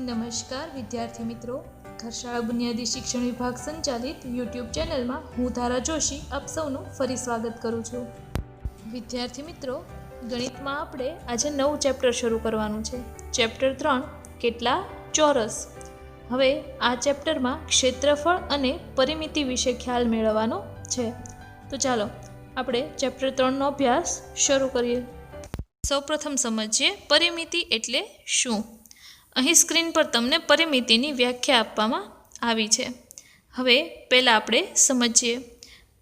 નમસ્કાર વિદ્યાર્થી મિત્રો, ઘરશાળા બુનિયાદી શિક્ષણ વિભાગ સંચાલિત યુટ્યુબ ચેનલમાં હું ધારા જોશી આપ સૌનું ફરી સ્વાગત કરું છું. વિદ્યાર્થી મિત્રો, ગણિતમાં આપણે આજે નવું ચેપ્ટર શરૂ કરવાનું છે. ચેપ્ટર 3 કેટલા ચોરસ. હવે આ ચેપ્ટરમાં ક્ષેત્રફળ અને પરિમિતિ વિશે ખ્યાલ મેળવવાનો છે. તો ચાલો આપણે ચેપ્ટર 3નો અભ્યાસ શરૂ કરીએ. સૌપ્રથમ સમજીએ પરિમિતિ એટલે શું. અહીં સ્ક્રીન પર તમને પરિમિતિની વ્યાખ્યા આપવામાં આવી છે. હવે પહેલાં આપણે સમજીએ.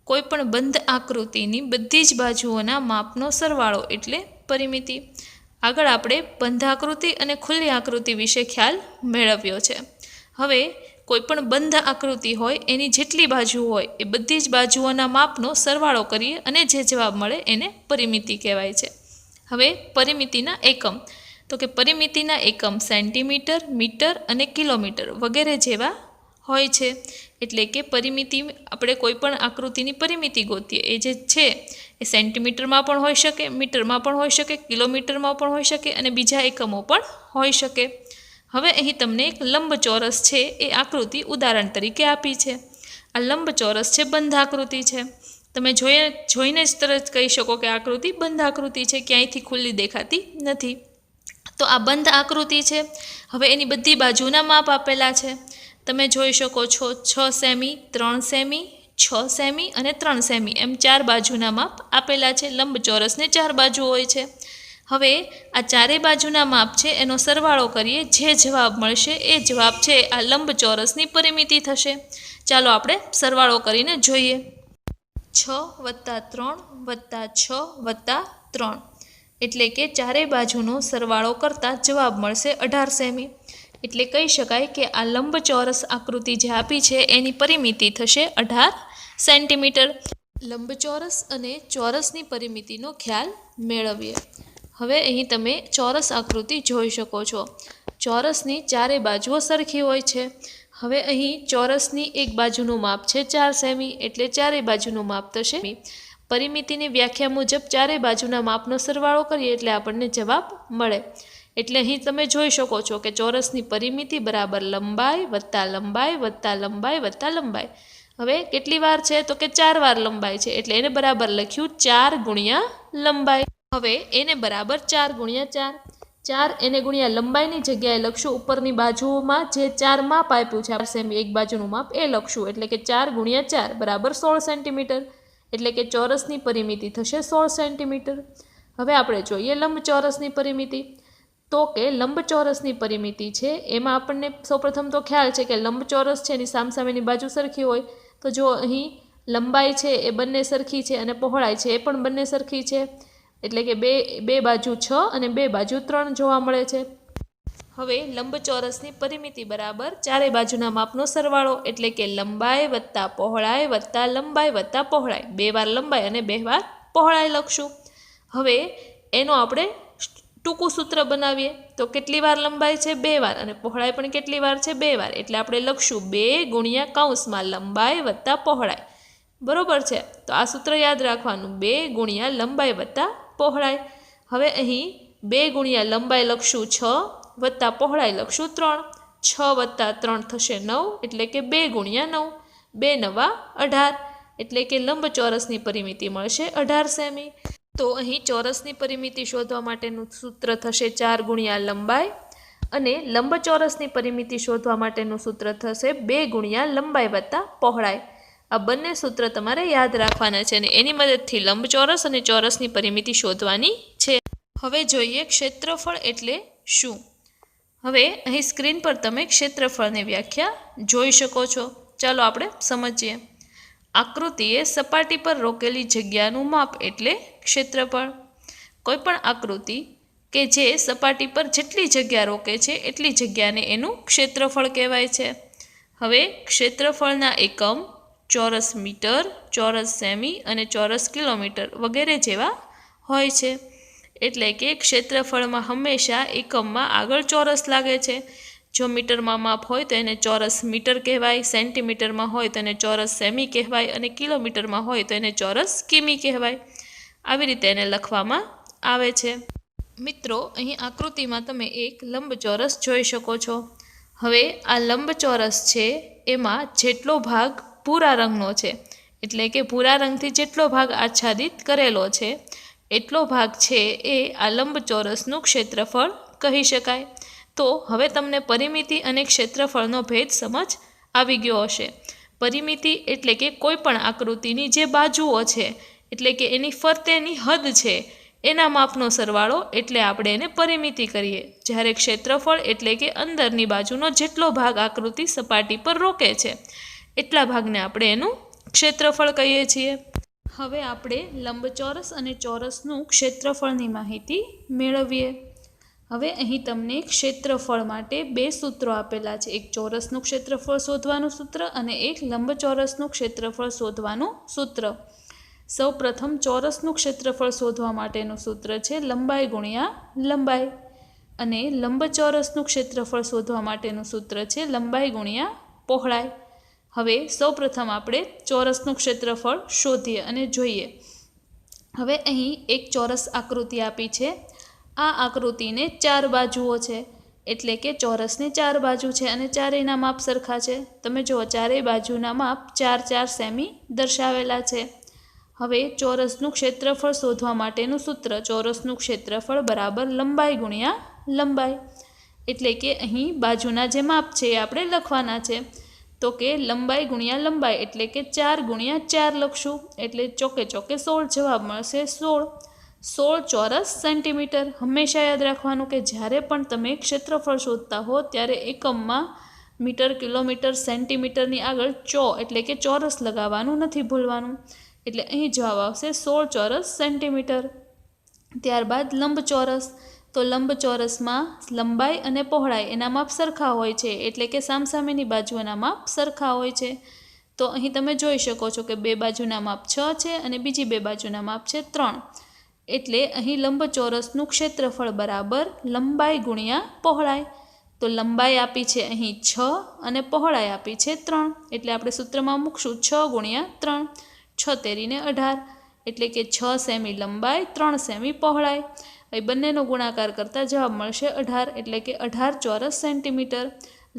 કોઈપણ બંધ આકૃતિની બધી જ બાજુઓના માપનો સરવાળો એટલે પરિમિતિ. આગળ આપણે બંધ આકૃતિ અને ખુલ્લી આકૃતિ વિશે ખ્યાલ મેળવ્યો છે. હવે કોઈપણ બંધ આકૃતિ હોય એની જેટલી બાજુ હોય એ બધી જ બાજુઓના માપનો સરવાળો કરીએ અને જે જવાબ મળે એને પરિમિતિ કહેવાય છે. હવે પરિમિતિના એકમ, તો કે પરિમિતિના એકમ સેન્ટીમીટર, મીટર અને કિલોમીટર વગેરે જેવા હોય છે. એટલે કે પરિમિતિ આપણે કોઈપણ આકૃતિની પરિમિતિ ગોતીએ એ જે છે એ સેન્ટીમીટરમાં પણ હોઈ શકે, મીટરમાં પણ હોઈ શકે, કિલોમીટરમાં પણ હોઈ શકે અને બીજા એકમો પણ હોઈ શકે. હવે અહીં તમને એક લંબચોરસ છે એ આકૃતિ ઉદાહરણ તરીકે આપી છે. આ લંબચોરસ છે, બંધ આકૃતિ છે. તમે જોઈને જ તરત કહી શકો કે આકૃતિ બંધ આકૃતિ છે, ક્યાંયથી ખુલ્લી દેખાતી નથી. તો આ બંધ આકૃતિ છે. હવે એની બધી બાજુના માપ આપેલા છે. તમે જોઈ શકો છો 6 સેમી, 3 સેમી, 6 સેમી અને 3 સેમી એમ 4 બાજુના માપ આપેલા છે. લંબચોરસને 4 બાજુ હોય છે. હવે આ ચારેય બાજુના માપ છે એનો સરવાળો કરીએ, જે જવાબ મળશે એ જવાબ છે આ લંબચોરસની પરિમિતિ થશે. ચાલો આપણે સરવાળો કરીને જોઈએ. 6 + 3 + 6 + 3 એટલે કે ચારેય બાજુનો સરવાળો કરતાં જવાબ મળશે 18 સેમી. એટલે કહી શકાય કે આ લંબચોરસ આકૃતિ જે આપી છે એની પરિમિતિ થશે 18 સેન્ટીમીટર. લંબચોરસ અને ચોરસની પરિમિતિનો ખ્યાલ મેળવીએ. હવે અહીં તમે ચોરસ આકૃતિ જોઈ શકો છો. ચોરસની ચારેય બાજુઓ સરખી હોય છે. હવે અહીં ચોરસની એક બાજુનું માપ છે 4 સેમી, એટલે ચારેય બાજુનું માપ થશે. પરિમિતિની વ્યાખ્યા મુજબ ચારેય બાજુના માપનો સરવાળો કરીએ એટલે આપણને જવાબ મળે. એટલે અહીં તમે જોઈ શકો છો કે ચોરસની પરિમિતિ બરાબર લંબાઈ વત્તા લંબાઈ વત્તા લંબાઈ વત્તા લંબાઈ. હવે કેટલી વાર છે તો કે 4 વાર લંબાઈ છે, એટલે એને બરાબર લખ્યું 4 ગુણ્યા લંબાઈ. હવે એને બરાબર 4 ગુણ્યા 4. 4 એને ગુણ્યા લંબાઈની જગ્યાએ લખશું. ઉપરની બાજુઓમાં જે 4 માપ આપ્યું છે 4 સેમી એક બાજુનું માપ એ લખશું. એટલે કે 4 ગુણ્યા 4 બરાબર 16 સેન્ટીમીટર. એટલે કે ચોરસની પરિમિતિ થશે 16 સેન્ટીમીટર. હવે આપણે જોઈએ લંબચોરસની પરિમિતિ. તો કે લંબચોરસની પરિમિતિ છે એમાં આપણને સૌપ્રથમ તો ખ્યાલ છે કે લંબચોરસ છે એની સામસામેની બાજુ સરખી હોય. તો જો અહીં લંબાઈ છે એ બંને સરખી છે અને પહોળાઈ છે એ પણ બંને સરખી છે. એટલે કે બે બાજુ 6 અને બે બાજુ 3 જોવા મળે છે. હવે લંબચોરસની પરિમિતિ બરાબર ચારેય બાજુના માપનો સરવાળો, એટલે કે લંબાઈ વત્તા પહોળાઈ વત્તા લંબાઈ વત્તા પહોળાઈ. 2 વાર લંબાઈ અને 2 વાર પહોળાઈ લખશું. હવે એનો આપણે ટૂંકું સૂત્ર બનાવીએ. તો કેટલી વાર લંબાઈ છે 2 વાર અને પહોળાઈ પણ કેટલી વાર છે 2 વાર. એટલે આપણે લખશું 2 ગુણ્યા કૌંસમાં લંબાઈ વત્તા પહોળાઈ. બરોબર છે. તો આ સૂત્ર યાદ રાખવાનું, 2 ગુણ્યા લંબાઈ વત્તા પહોળાઈ. હવે અહીં 2 ગુણ્યા લંબાઈ લખશું 6 વત્તા પહોળાઈ લખશું 3. 6 + 3 થશે 9, એટલે કે 2 ગુણ્યા 9. 2 × 9 = 18. એટલે કે લંબચોરસની પરિમિતિ મળશે 18 સેમી. તો અહીં ચોરસની પરિમિતિ શોધવા માટેનું સૂત્ર થશે 4 ગુણ્યા લંબાઈ અને લંબચોરસની પરિમિતિ શોધવા માટેનું સૂત્ર થશે 2 ગુણ્યા લંબાઈ વત્તા પહોળાઈ. આ બંને સૂત્ર તમારે યાદ રાખવાના છે અને એની મદદથી લંબચોરસ અને ચોરસની પરિમિતિ શોધવાની છે. હવે જોઈએ ક્ષેત્રફળ એટલે શું. હવે અહીં સ્ક્રીન પર તમે ક્ષેત્રફળની વ્યાખ્યા જોઈ શકો છો. ચાલો આપણે સમજીએ. આકૃતિએ સપાટી પર રોકેલી જગ્યાનું માપ એટલે ક્ષેત્રફળ. કોઈપણ આકૃતિ કે જે સપાટી પર જેટલી જગ્યા રોકે છે એટલી જગ્યાને એનું ક્ષેત્રફળ કહેવાય છે. હવે ક્ષેત્રફળના એકમ ચોરસ મીટર, ચોરસ સેમી અને ચોરસ કિલોમીટર વગેરે જેવા હોય છે. એટલે કે ક્ષેત્રફળમાં હંમેશા એકમમાં આગળ ચોરસ લાગે છે. જો મીટરમાં માપ હોય તો એને ચોરસ મીટર કહેવાય, સેન્ટીમીટરમાં હોય તો એને ચોરસ સેમી કહેવાય અને કિલોમીટરમાં હોય તો એને ચોરસ કિમી કહેવાય. આવી રીતે એને લખવામાં આવે છે. મિત્રો, અહીં આકૃતિમાં તમે એક લંબચોરસ જોઈ શકો છો. હવે આ લંબચોરસ છે એમાં જેટલો ભાગ ભૂરા રંગનો છે, એટલે કે ભૂરા રંગથી જેટલો ભાગ આચ્છાદિત કરેલો છે એટલો ભાગ છે એ આ લંબચોરસનું ક્ષેત્રફળ કહી શકાય. તો હવે તમને પરિમિતિ અને ક્ષેત્રફળનો ભેદ સમજ આવી ગયો હશે. પરિમિતિ એટલે કે કોઈ પણ આકૃતિની જે બાજુઓ છે, એટલે કે એની ફરતેની હદ છે, એના માપનો સરવાળો એટલે આપણે એને પરિમિતિ કરીએ. જ્યારે ક્ષેત્રફળ એટલે કે અંદરની બાજુનો જેટલો ભાગ આકૃતિ સપાટી પર રોકે છે એટલા ભાગને આપણે એનું ક્ષેત્રફળ કહીએ છીએ. હવે આપણે લંબચોરસ અને ચોરસનું ક્ષેત્રફળની માહિતી મેળવીએ. હવે અહીં તમને ક્ષેત્રફળ માટે બે સૂત્રો આપેલા છે. એક ચોરસનું ક્ષેત્રફળ શોધવાનું સૂત્ર અને એક લંબચોરસનું ક્ષેત્રફળ શોધવાનું સૂત્ર. સૌ પ્રથમ ચોરસનું ક્ષેત્રફળ શોધવા માટેનું સૂત્ર છે લંબાઈ ગુણ્યા લંબાઈ, અને લંબચોરસનું ક્ષેત્રફળ શોધવા માટેનું સૂત્ર છે લંબાઈ ગુણ્યા પહોળાઈ. હવે સૌ પ્રથમ આપણે ચોરસનું ક્ષેત્રફળ શોધીએ અને જોઈએ. હવે અહીં એક ચોરસ આકૃતિ આપી છે. આ આકૃતિને 4 બાજુઓ છે, એટલે કે ચોરસને 4 બાજુ છે અને ચારેયના માપ સરખા છે. તમે જુઓ, ચારેય બાજુના માપ 4-4 સેમી દર્શાવેલા છે. હવે ચોરસનું ક્ષેત્રફળ શોધવા માટેનું સૂત્ર ચોરસનું ક્ષેત્રફળ બરાબર લંબાઈ ગુણ્યા લંબાઈ, એટલે કે અહીં બાજુના જે માપ છે એ આપણે લખવાના છે. તો કે લંબાઈ ગુણ્યા લંબાઈ એટલે કે 4 ગુણ્યા 4 લખશું, એટલે ચોકે ચોકે 16 જવાબ મળશે 16 ચોરસ સેન્ટીમીટર. હંમેશા યાદ રાખવાનું કે જ્યારે પણ તમે ક્ષેત્રફળ શોધતા હો ત્યારે એકમમાં મીટર, કિલોમીટર, સેન્ટીમીટરની આગળ એટલે કે ચોરસ લગાવવાનું નથી ભૂલવાનું. એટલે અહીં જવાબ આવશે 16 ચોરસ સેન્ટીમીટર. ત્યારબાદ લંબચોરસ. તો લંબચોરસમાં લંબાઈ અને પહોળાઈ એના માપ સરખા હોય છે, એટલે કે સામસામેની બાજુઓના માપ સરખા હોય છે. તો અહીં તમે જોઈ શકો છો કે બે બાજુના માપ 6 છે અને બીજી બે બાજુના માપ છે 3. એટલે અહીં લંબચોરસનું ક્ષેત્રફળ બરાબર લંબાઈ ગુણ્યા પહોળાઈ. તો લંબાઈ આપી છે અહીં 6 અને પહોળાઈ આપી છે 3, એટલે આપણે સૂત્રમાં મૂકશું 6 ગુણ્યા 3, 6 તેરીને 18, એટલે કે 6 સેમી લંબાઈ 3 સેમી પહોળાઈ. એ બંનેનો ગુણાકાર કરતાં જવાબ મળશે 18, એટલે કે 18 ચોરસ સેન્ટીમીટર.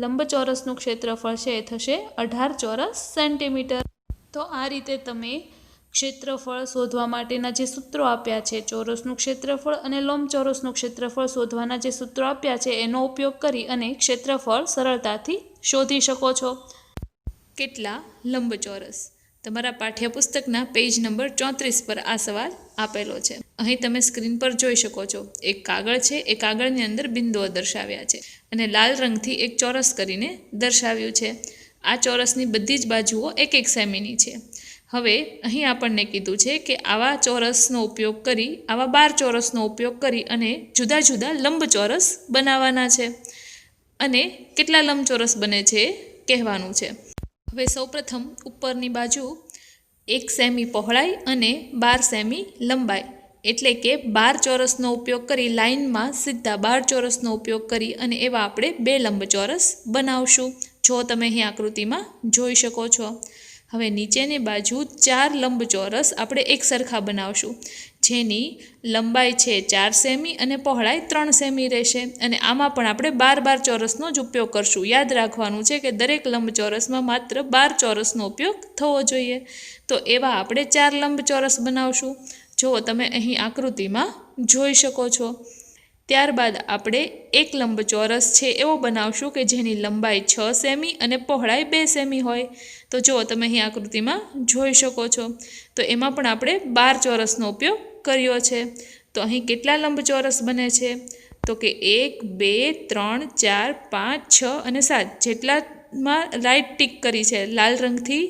લંબચોરસનું ક્ષેત્રફળ છે એ થશે 18 ચોરસ સેન્ટીમીટર. તો આ રીતે તમે ક્ષેત્રફળ શોધવા માટેના જે સૂત્રો આપ્યા છે, ચોરસનું ક્ષેત્રફળ અને લંબચોરસનું ક્ષેત્રફળ શોધવાના જે સૂત્રો આપ્યા છે એનો ઉપયોગ કરી અને ક્ષેત્રફળ સરળતાથી શોધી શકો છો. કેટલા લંબચોરસ? તમારા પાઠ્યપુસ્તકના પેજ નંબર 34 પર આ સવાલ આપેલો છે. અહીં તમે સ્ક્રીન પર જોઈ શકો છો, એક કાગળ છે, એ કાગળની અંદર બિંદુઓ દર્શાવ્યા છે અને લાલ રંગથી એક ચોરસ કરીને દર્શાવ્યું છે. આ ચોરસની બધી જ બાજુઓ 1-1 સેમીની છે. હવે અહીં આપણને કીધું છે કે આવા 12 ચોરસનો ઉપયોગ કરી અને જુદા જુદા લંબચોરસ બનાવવાના છે અને કેટલા લંબચોરસ બને છે એ કહેવાનું છે. હવે સૌપ્રથમ ઉપરની બાજુ 1 સેમી પહોળાઈ અને 12 સેમી લંબાઈ, એટલે કે 12 ચોરસનો ઉપયોગ કરી લાઇનમાં સીધા 12 ચોરસનો ઉપયોગ કરી અને એવા આપણે 2 લંબચોરસ બનાવશું, જો તમે અહીં આકૃતિમાં જોઈ શકો છો. હવે નીચેની બાજુ 4 લંબચોરસ આપણે એક સરખા બનાવશું, જેની લંબાઈ છે 4 સેમી અને પહોળાઈ 3 સેમી રહેશે. અને આમાં પણ આપણે 12 ચોરસનો જ ઉપયોગ કરશું. યાદ રાખવાનું છે કે દરેક લંબચોરસમાં માત્ર 12 ચોરસનો ઉપયોગ થવો જોઈએ. તો એવા આપણે 4 લંબચોરસ બનાવશું, જો તમે અહીં આકૃતિમાં જોઈ શકો છો. ત્યારબાદ આપણે એક લંબચોરસ છે એવો બનાવશું કે જેની લંબાઈ 6 સેમી અને પહોળાઈ 2 સેમી હોય. તો જો તમે અહીં આકૃતિમાં જોઈ શકો છો, તો એમાં પણ આપણે 12 ચોરસનો ઉપયોગ કર્યો છે. તો અહીં કેટલા લંબચોરસ બને છે? તો કે 1, 2, 3, 4, 5, 6 અને 7 જેટલામાં રાઈટ ટીક કરી છે, લાલ રંગથી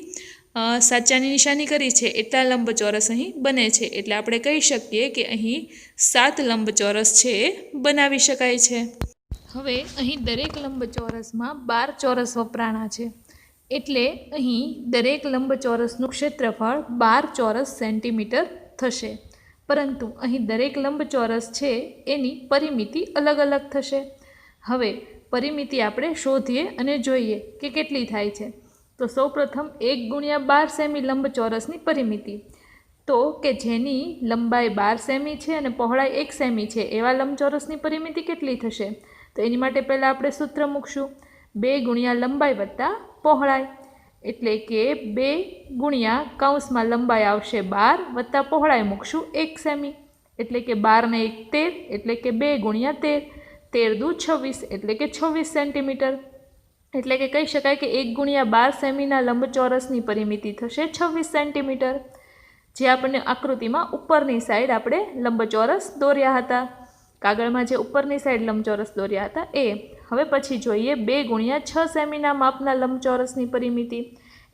સાચાની નિશાની કરી છે, એટલા લંબચોરસ અહીં બને છે. એટલે આપણે કહી શકીએ કે અહીં 7 લંબચોરસ છે એ બનાવી શકાય છે. હવે અહીં દરેક લંબચોરસમાં 12 ચોરસ વપરાણા છે, એટલે અહીં દરેક લંબચોરસનું ક્ષેત્રફળ 12 ચોરસ સેન્ટીમીટર થશે. પરંતુ અહીં દરેક લંબચોરસ છે એની પરિમિતિ અલગ અલગ થશે. હવે પરિમિતિ આપણે શોધીએ અને જોઈએ કે કેટલી થાય છે. તો સૌપ્રથમ 1 × 12 સેમી લંબચોરસની પરિમિતિ, તો કે જેની લંબાઈ 12 સેમી છે અને પહોળાઈ 1 સેમી છે એવા લંબચોરસની પરિમિતિ કેટલી થશે? તો એની માટે પહેલાં આપણે સૂત્ર મૂકશું. 2 ગુણ્યા લંબાઈ વત્તા પહોળાઈ, એટલે કે 2 ગુણ્યા કૌંસમાં લંબાઈ આવશે 12 વત્તા પહોળાઈ મૂકશું 1 સેમી, એટલે કે 12 ને 1 13, એટલે કે 2 ગુણ્યા 13, 13 દુ 26, એટલે કે 26 સેન્ટીમીટર. એટલે કે કહી શકાય કે 1 ગુણ્યા 12 સેમીના લંબચોરસની પરિમિતિ થશે 26 સેન્ટીમીટર, જે આપણને આકૃતિમાં ઉપરની સાઈડ આપણે લંબચોરસ દોર્યા હતા. કાગળમાં જે ઉપરની સાઈડ લંબચોરસ દોર્યા હતા એ. હવે પછી જોઈએ 2 ગુણ્યા 6 સેમીના માપના લંબચોરસની પરિમિતિ,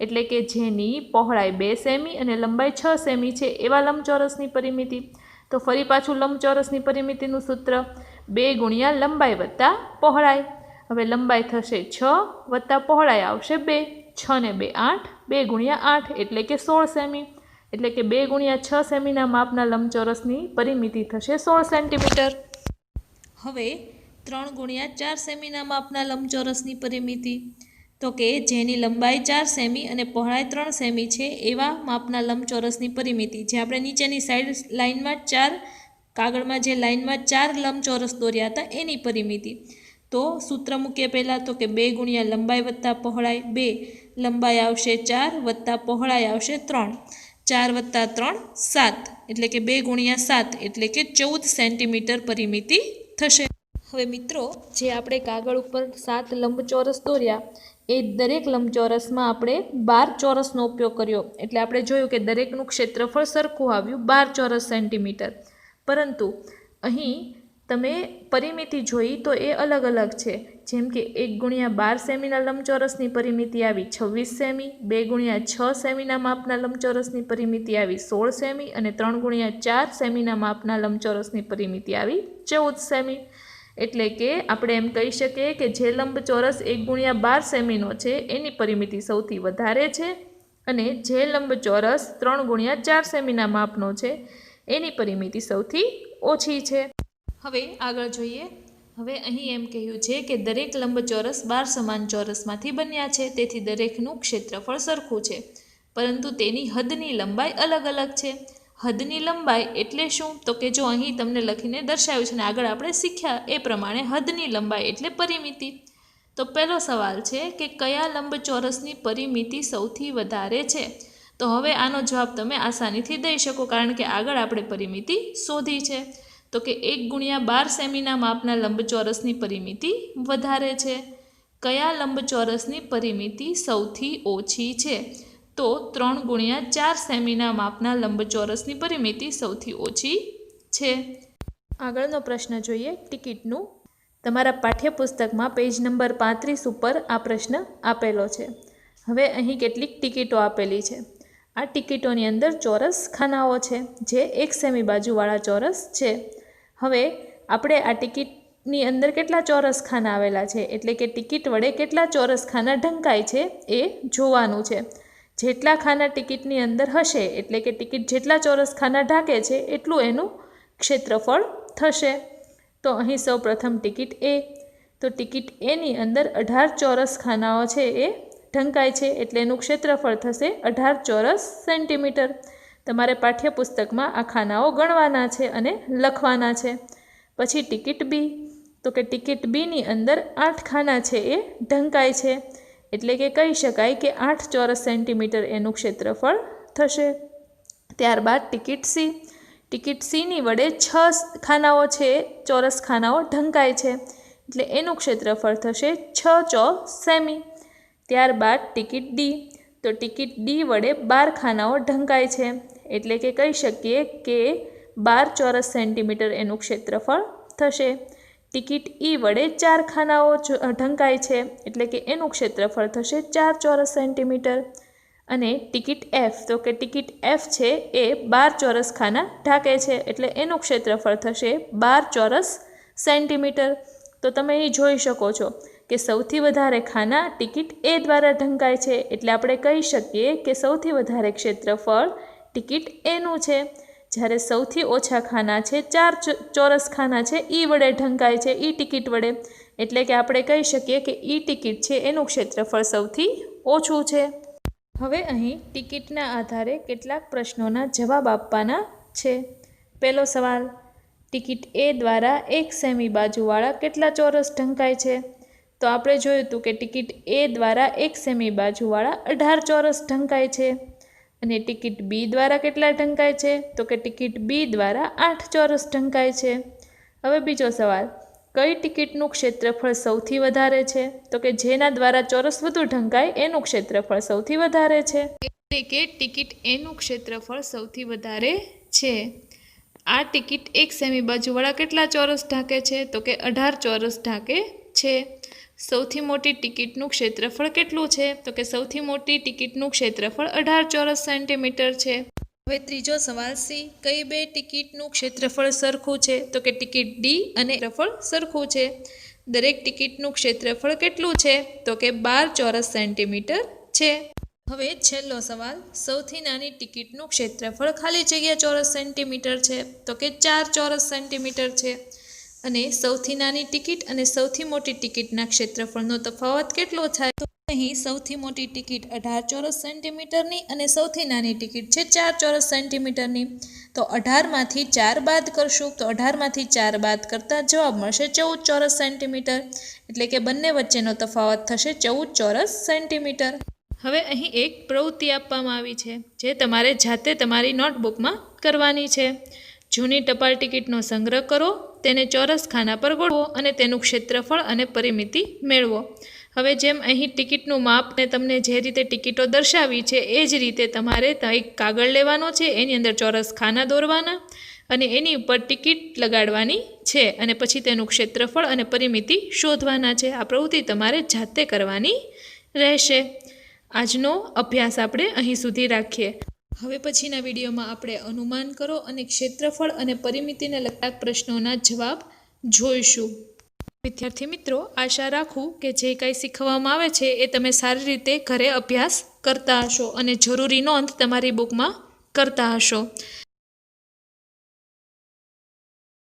એટલે કે જેની પહોળાઈ 2 સેમી અને લંબાઈ 6 સેમી છે એવા લંબચોરસની પરિમિતિ. તો ફરી પાછું લંબચોરસની પરિમિતિનું સૂત્ર 2 ગુણ્યા લંબાઈ વત્તા પહોળાઈ. હવે લંબાઈ થશે 6 વત્તા પહોળાઈ આવશે 2, 6 ને 2 8, 2 ગુણ્યા 8 એટલે કે 16 સેમી, એટલે કે 2 ગુણ્યા 6 સેમીના માપના લંબચોરસની પરિમિતિ થશે 16 સેન્ટીમીટર. હવે 3 ગુણ્યા 4 સેમીના માપના લંબચોરસની પરિમિતિ, તો કે જેની લંબાઈ 4 સેમી અને પહોળાઈ 3 સેમી છે એવા માપના લંબચોરસની પરિમિતિ, જે આપણે નીચેની સાઈડ લાઇનમાં 4 કાગળમાં જે લાઇનમાં 4 લંબચોરસ દોર્યા હતા એની પરિમિતિ. તો સૂત્ર મૂકીએ પહેલાં, તો કે 2 ગુણ્યા લંબાઈ વત્તા પહોળાઈ 2, લંબાઈ આવશે 4 વત્તા પહોળાઈ આવશે 3, 4 વત્તા 3 7, એટલે કે 2 ગુણ્યા 7 એટલે કે 14 સેન્ટીમીટર પરિમિતિ થશે. હવે મિત્રો, જે આપણે કાગળ ઉપર 7 લંબચોરસ દોર્યા એ દરેક લંબચોરસમાં આપણે 12 ચોરસનો ઉપયોગ કર્યો, એટલે આપણે જોયું કે દરેકનું ક્ષેત્રફળ સરખું આવ્યું 12 ચોરસ સેન્ટીમીટર. પરંતુ અહીં તમે પરિમિતિ જોઈ તો એ અલગ અલગ છે. જેમ કે 1 ગુણ્યા 12 સેમીના લંબચોરસની પરિમિતિ આવી 26 સેમી, 2 ગુણ્યા 6 સેમીના માપના લંબચોરસની પરિમિતિ આવી 16 સેમી અને 3 ગુણ્યા 4 સેમીના માપના લંબચોરસની પરિમિતિ આવી 14 સેમી. એટલે કે આપણે એમ કહી શકીએ કે જે લંબચોરસ 1 ગુણ્યા 12 સેમીનો છે એની પરિમિતિ સૌથી વધારે છે અને જે લંબચોરસ 3 ગુણ્યા 4 સેમીના માપનો છે એની પરિમિતિ સૌથી ઓછી છે. હવે આગળ જોઈએ. હવે અહીં એમ કહ્યું છે કે દરેક લંબચોરસ 12 સમાન ચોરસમાંથી બન્યા છે, તેથી દરેકનું ક્ષેત્રફળ સરખું છે, પરંતુ તેની હદની લંબાઈ અલગ અલગ છે. હદની લંબાઈ એટલે શું? તો કે જો અહીં તમને લખીને દર્શાવ્યું છે ને આગળ આપણે શીખ્યા એ પ્રમાણે હદની લંબાઈ એટલે પરિમિતિ. તો પહેલો સવાલ છે કે કયા લંબચોરસની પરિમિતિ સૌથી વધારે છે? તો હવે આનો જવાબ તમે આસાનીથી દઈ શકો, કારણ કે આગળ આપણે પરિમિતિ શોધી છે. તો કે 1 ગુણ્યા 12 સેમીના માપના લંબચોરસની પરિમિતિ વધારે છે. કયા લંબચોરસની પરિમિતિ સૌથી ઓછી છે? તો 3 ગુણ્યા 4 સેમીના માપના લંબચોરસની પરિમિતિ સૌથી ઓછી છે. આગળનો પ્રશ્ન જોઈએ ટિકિટનું. તમારા પાઠ્યપુસ્તકમાં પેજ નંબર 35 ઉપર આ પ્રશ્ન આપેલો છે. હવે અહીં કેટલીક ટિકિટો આપેલી છે. આ ટિકિટોની અંદર ચોરસ ખાનાઓ છે, જે 1 સેમી બાજુવાળા ચોરસ છે. હવે આપણે આ ટિકિટની અંદર કેટલા ચોરસ ખાના આવેલા છે, એટલે કે ટિકિટ વડે કેટલા ચોરસ ખાના ઢંકાય છે એ જોવાનું છે. જેટલા ખાના ટિકિટની અંદર હશે, એટલે કે ટિકિટ જેટલા ચોરસ ખાના ઢાંકે છે એટલું એનું ક્ષેત્રફળ થશે. તો અહીં સૌ પ્રથમ ટિકિટ એ. તો ટિકિટ એની અંદર 18 ચોરસ ખાનાઓ છે એ ઢંકાય છે, એટલે એનું ક્ષેત્રફળ થશે 18 ચોરસ સેન્ટીમીટર. તમારે પાઠ્યપુસ્તકમાં આ ખાનાઓ ગણવાના છે અને લખવાના છે. પછી ટિકિટ બી. તો કે ટિકિટ બીની અંદર 8 ખાના છે એ ઢંકાય છે, એટલે કે કહી શકાય કે 8 ચોરસ સેન્ટીમીટર એનું ક્ષેત્રફળ થશે. ત્યારબાદ ટિકિટ સી. ટિકિટ સીની વડે 6 ખાનાઓ છે ચોરસ ખાનાઓ ઢંકાય છે, એટલે એનું ક્ષેત્રફળ થશે 6 સેમી. ત્યારબાદ ટિકિટ ડી. તો ટિકિટ ડી વડે 12 ખાનાઓ ઢંકાય છે, એટલે કે કહી શકીએ કે 12 ચોરસ સેન્ટીમીટર એનું ક્ષેત્રફળ થશે. ટિકિટ ઈ વડે 4 ખાનાઓ ઢંકાય છે, એટલે કે એનું ક્ષેત્રફળ થશે 4 ચોરસ સેન્ટીમીટર. અને ટિકિટ એફ. તો કે ટિકિટ એફ છે એ 12 ચોરસ ખાના ઢાંકે છે, એટલે એનું ક્ષેત્રફળ થશે 12 ચોરસ સેન્ટીમીટર. તો તમે અહીં જોઈ શકો છો કે સૌથી વધારે ખાના ટિકિટ એ દ્વારા ઢંકાય છે, એટલે આપણે કહી શકીએ કે સૌથી વધારે ક્ષેત્રફળ ટિકિટ એનું છે. જ્યારે સૌથી ઓછા ખાના છે 4 ચોરસ ખાના છે ઈ વડે ઢંકાય છે, ઈ ટિકિટ વડે, એટલે કે આપણે કહી શકીએ કે ઈ ટિકિટ છે એનું ક્ષેત્રફળ સૌથી ઓછું છે. હવે અહીં ટિકિટના આધારે કેટલાક પ્રશ્નોના જવાબ આપવાના છે. પહેલો સવાલ, ટિકિટ એ દ્વારા 1 સેમી બાજુવાળા કેટલા ચોરસ ઢંકાય છે? તો તો આપણે જોયું હતું કે ટિકિટ એ દ્વારા 1 સેમી બાજુવાળા 18 ચોરસ ઢંકાય છે અને ટિકિટ બી દ્વારા કેટલા ઢંકાય છે તો કે ટિકિટ બી દ્વારા 8 ચોરસ ઢંકાય છે। હવે બીજો સવાલ, કઈ ટિકિટનું ક્ષેત્રફળ સૌથી વધારે છે તો કે જેના દ્વારા ચોરસ વધુ ઢંકાય એનું ક્ષેત્રફળ સૌથી વધારે છે, એટલે કે ટિકિટ એનું ક્ષેત્રફળ સૌથી વધારે છે। આ ટિકિટ 1 સેમી બાજુવાળા કેટલા ચોરસ ઢાંકે છે તો કે 18 ચોરસ ઢાંકે છે। સૌથી મોટી ટિકિટનું ક્ષેત્રફળ કેટલું છે તો કે સૌથી મોટી ટિકિટનું ક્ષેત્રફળ 18 ચોરસ સેન્ટીમીટર છે। હવે ત્રીજો સવાલ સી, કઈ બે ટિકિટનું ક્ષેત્રફળ સરખું છે તો કે ટિકિટ ડી અને ક્ષેત્રફળ સરખું છે। દરેક ટિકિટનું ક્ષેત્રફળ કેટલું છે તો કે 12 ચોરસ સેન્ટીમીટર છે। હવે છેલ્લો સવાલ, સૌથી નાની ટિકિટનું ક્ષેત્રફળ ખાલી જગ્યા ચોરસ સેન્ટીમીટર છે તો કે 4 ચોરસ સેન્ટીમીટર છે અને સૌથી નાની ટિકિટ અને સૌથી મોટી ટિકિટના ક્ષેત્રફળનો તફાવત કેટલો થાય તો અહીં સૌથી મોટી ટિકિટ 18 ચોરસ સેન્ટીમીટરની અને સૌથી નાની ટિકિટ છે 4 ચોરસ સેન્ટીમીટરની। તો 18માંથી 4 બાદ કરશું તો 18માંથી 4 બાદ કરતાં જવાબ મળશે 14 ચોરસ સેન્ટીમીટર, એટલે કે બંને વચ્ચેનો તફાવત થશે 14 ચોરસ સેન્ટીમીટર। હવે અહીં એક પ્રવૃત્તિ આપવામાં આવી છે જે તમારે જાતે તમારી નોટબુકમાં કરવાની છે। જૂની ટપાલ ટિકિટનો સંગ્રહ કરો, તેને ચોરસ ખાના પર ગોઠવો અને તેનું ક્ષેત્રફળ અને પરિમિતિ મેળવો। હવે જેમ અહીં ટિકિટનું માપ ને તમને જે રીતે ટિકિટો દર્શાવી છે એ જ રીતે તમારે એક કાગળ લેવાનો છે, એની અંદર ચોરસ ખાના દોરવાના અને એની ઉપર ટિકિટ લગાડવાની છે અને પછી તેનું ક્ષેત્રફળ અને પરિમિતિ શોધવાના છે। આ પ્રવૃત્તિ તમારે જાતે કરવાની રહેશે। આજનો અભ્યાસ આપણે અહીં સુધી રાખીએ। હવે પછીના વિડીયોમાં આપણે અનુમાન કરો અને ક્ષેત્રફળ અને પરિમિતિને લગતા પ્રશ્નોના જવાબ જોઈશું। વિદ્યાર્થી મિત્રો, આશા રાખું કે જે કંઈ શીખવવામાં આવે છે એ તમે સારી રીતે ઘરે અભ્યાસ કરતા હશો અને જરૂરી નોંધ તમારી બુકમાં કરતા હશો।